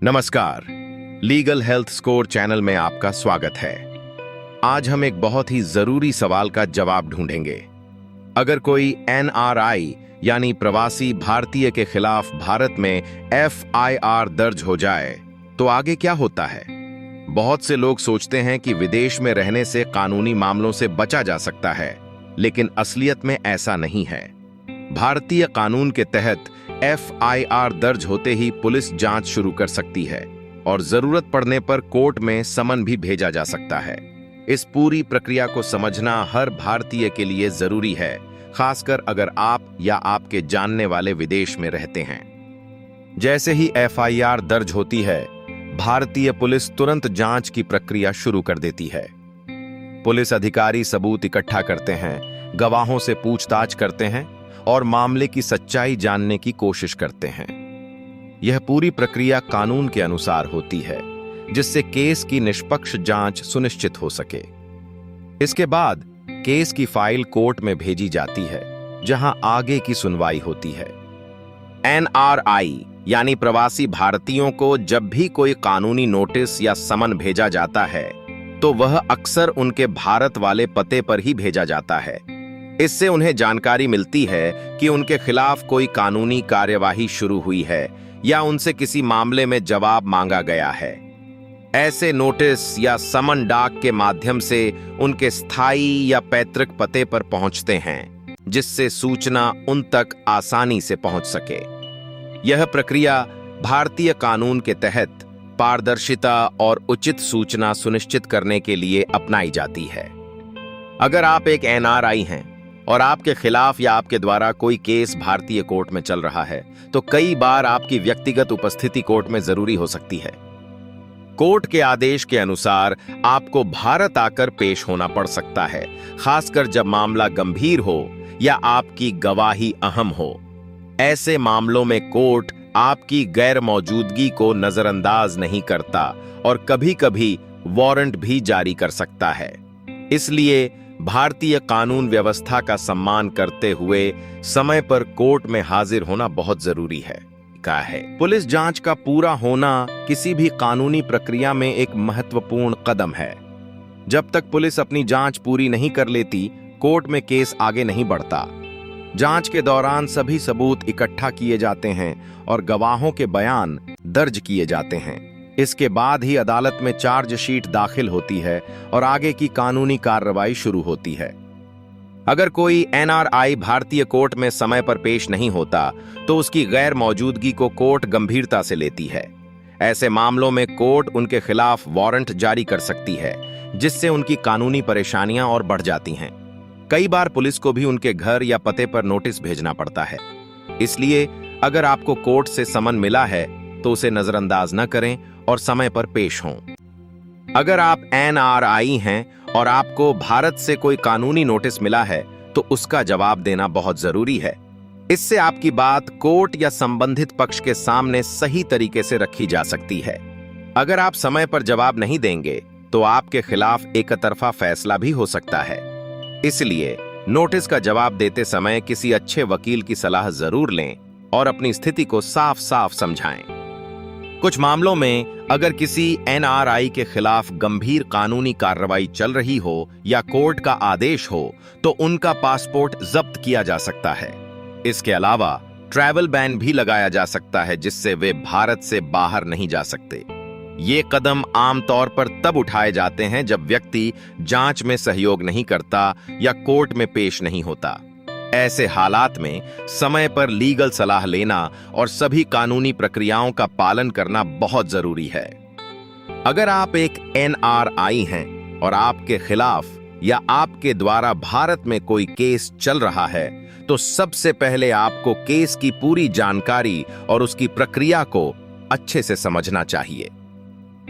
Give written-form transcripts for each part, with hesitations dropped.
नमस्कार। Legal health score channel में आपका स्वागत है। आज हम एक बहुत ही जरूरी सवाल का जवाब ढूंढेंगे। अगर कोई एनआरआई यानी प्रवासी भारतीय के खिलाफ भारत में एफआईआर दर्ज हो जाए तो आगे क्या होता है? बहुत से लोग सोचते हैं कि विदेश में रहने से कानूनी मामलों से बचा जा सकता है, लेकिन असलियत में ऐसा नहीं है। भारतीय कानून के तहत एफआईआर दर्ज होते ही पुलिस जांच शुरू कर सकती है और जरूरत पड़ने पर कोर्ट में समन भी भेजा जा सकता है। इस पूरी प्रक्रिया को समझना हर भारतीय के लिए जरूरी है, खासकर अगर आप या आपके जानने वाले विदेश में रहते हैं। जैसे ही एफआईआर दर्ज होती है, भारतीय पुलिस तुरंत जांच की प्रक्रिया शुरू कर देती है। पुलिस अधिकारी सबूत इकट्ठा करते हैं, गवाहों से पूछताछ करते हैं और मामले की सच्चाई जानने की कोशिश करते हैं। यह पूरी प्रक्रिया कानून के अनुसार होती है, जिससे केस की निष्पक्ष जांच सुनिश्चित हो सके। इसके बाद केस की फाइल कोर्ट में भेजी जाती है, जहां आगे की सुनवाई होती है। एनआरआई यानी प्रवासी भारतीयों को जब भी कोई कानूनी नोटिस या समन भेजा जाता है, तो वह अक्सर उनके भारत वाले पते पर ही भेजा जाता है। इससे उन्हें जानकारी मिलती है कि उनके खिलाफ कोई कानूनी कार्यवाही शुरू हुई है या उनसे किसी मामले में जवाब मांगा गया है। ऐसे नोटिस या समन डाक के माध्यम से उनके स्थायी या पैतृक पते पर पहुंचते हैं, जिससे सूचना उन तक आसानी से पहुंच सके। यह प्रक्रिया भारतीय कानून के तहत पारदर्शिता और उचित सूचना सुनिश्चित करने के लिए अपनाई जाती है। अगर आप एक एनआरआई हैं और आपके खिलाफ या आपके द्वारा कोई केस भारतीय कोर्ट में चल रहा है, तो कई बार आपकी व्यक्तिगत उपस्थिति कोर्ट में जरूरी हो सकती है। कोर्ट के आदेश के अनुसार आपको भारत आकर पेश होना पड़ सकता है, खासकर जब मामला गंभीर हो या आपकी गवाही अहम हो। ऐसे मामलों में कोर्ट आपकी गैर मौजूदगी को नजरअंदाज नहीं करता और कभी-कभी वारंट भी जारी कर सकता है। इसलिए भारतीय कानून व्यवस्था का सम्मान करते हुए समय पर कोर्ट में हाजिर होना बहुत जरूरी है। पुलिस जांच का पूरा होना किसी भी कानूनी प्रक्रिया में एक महत्वपूर्ण कदम है। जब तक पुलिस अपनी जांच पूरी नहीं कर लेती, कोर्ट में केस आगे नहीं बढ़ता। जांच के दौरान सभी सबूत इकट्ठा किए जाते हैं और गवाहों के बयान दर्ज किए जाते हैं। इसके बाद ही अदालत में चार्जशीट दाखिल होती है और आगे की कानूनी कार्रवाई शुरू होती है। अगर कोई एनआरआई भारतीय कोर्ट में समय पर पेश नहीं होता, तो उसकी गैर मौजूदगी को कोर्ट गंभीरता से लेती है। ऐसे मामलों में कोर्ट उनके खिलाफ वारंट जारी कर सकती है, जिससे उनकी कानूनी परेशानियां और बढ़ जाती हैं। कई बार पुलिस को भी उनके घर या पते पर नोटिस भेजना पड़ता है। इसलिए अगर आपको कोर्ट से समन मिला है, तो उसे नजरअंदाज न करें और समय पर पेश हों। अगर आप एनआरआई हैं और आपको भारत से कोई कानूनी नोटिस मिला है, तो उसका जवाब देना बहुत जरूरी है। इससे आपकी बात कोर्ट या संबंधित पक्ष के सामने सही तरीके से रखी जा सकती है। अगर आप समय पर जवाब नहीं देंगे, तो आपके खिलाफ एकतरफा फैसला भी हो सकता है। इसलिए नोटिस का जवाब देते समय किसी अच्छे वकील की सलाह जरूर लें और अपनी स्थिति को साफ साफ समझाएं। कुछ मामलों में अगर किसी एनआरआई के खिलाफ गंभीर कानूनी कार्रवाई चल रही हो या कोर्ट का आदेश हो, तो उनका पासपोर्ट जब्त किया जा सकता है। इसके अलावा ट्रैवल बैन भी लगाया जा सकता है, जिससे वे भारत से बाहर नहीं जा सकते। ये कदम आमतौर पर तब उठाए जाते हैं जब व्यक्ति जांच में सहयोग नहीं करता या कोर्ट में पेश नहीं होता। ऐसे हालात में समय पर लीगल सलाह लेना और सभी कानूनी प्रक्रियाओं का पालन करना बहुत जरूरी है। अगर आप एक एनआरआई हैं और आपके खिलाफ या आपके द्वारा भारत में कोई केस चल रहा है, तो सबसे पहले आपको केस की पूरी जानकारी और उसकी प्रक्रिया को अच्छे से समझना चाहिए।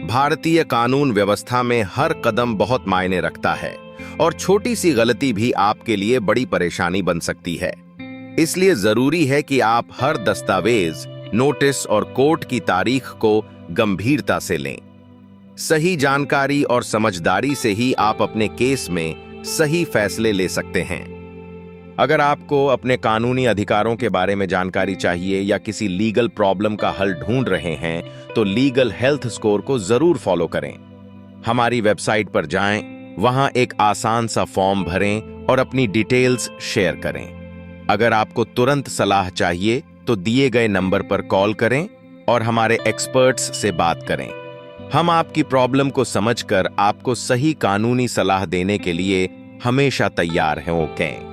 भारतीय कानून व्यवस्था में हर कदम बहुत मायने रखता है और छोटी सी गलती भी आपके लिए बड़ी परेशानी बन सकती है। इसलिए जरूरी है कि आप हर दस्तावेज, नोटिस और कोर्ट की तारीख को गंभीरता से लें। सही जानकारी और समझदारी से ही आप अपने केस में सही फैसले ले सकते हैं। अगर आपको अपने कानूनी अधिकारों के बारे में जानकारी चाहिए या किसी लीगल प्रॉब्लम का हल ढूंढ रहे हैं तो लीगल हेल्थ स्कोर को जरूर फॉलो करें। हमारी वेबसाइट पर जाएं, वहां एक आसान सा फॉर्म भरें और अपनी डिटेल्स शेयर करें। अगर आपको तुरंत सलाह चाहिए तो दिए गए नंबर पर कॉल करें और हमारे एक्सपर्ट्स से बात करें। हम आपकी प्रॉब्लम को समझकर आपको सही कानूनी सलाह देने के लिए हमेशा तैयार हैं। ओके।